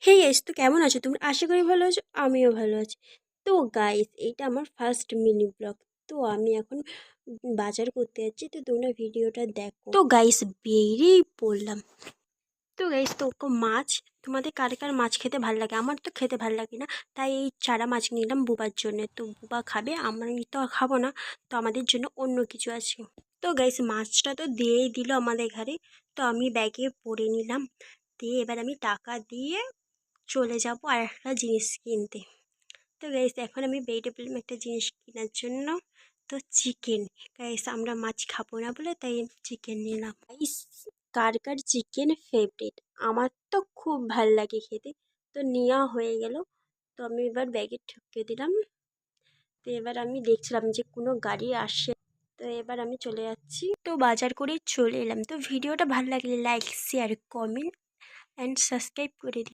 Hey guys, তো কেমন আছো তুমি? আশা করি ভালো আছো, আমিও ভালো আছি। তো গাইস, এইটা আমার ফার্স্ট মিনি ব্লগ। তো আমি এখন বাজার করতে যাচ্ছি, তো তোমরা ভিডিওটা দেখো। তো গাইস, বেরিয়েই পড়লাম। তো গাইস, তো মাছ, তোমাদের কার কার মাছ খেতে ভালো লাগে? আমার তো খেতে ভালো লাগে না, তাই এই চারা মাছ নিলাম বুবার জন্য। তো বুবা খাবে, আমি তো আর খাবো না, তো আমাদের জন্য অন্য কিছু আছে। তো গাইস, মাছটা তো দিয়েই দিল আমাদের ঘরে, তো আমি ব্যাগে পরে নিলাম। দিয়ে এবার আমি টাকা দিয়ে চলে যাব আর একটা জিনিস কিনতে। তো গাইস, এখন আমি বেরিয়ে পড়লাম একটা জিনিস কেনার জন্য। তো চিকেন, গাইস আমরা মাছ খাবো না বলে তাই চিকেন নিলাম। গাইস, কার কার চিকেন ফেভারিট? আমার তো খুব ভাল লাগে খেতে। তো নেওয়া হয়ে গেল, তো আমি এবার ব্যাগে ঢুকিয়ে দিলাম। তো এবার আমি দেখছিলাম যে কোনো গাড়ি আসে, তো এবার আমি চলে যাচ্ছি। তো বাজার করে চলে এলাম। তো ভিডিওটা ভালো লাগলে like, share, comment and subscribe করে দিই।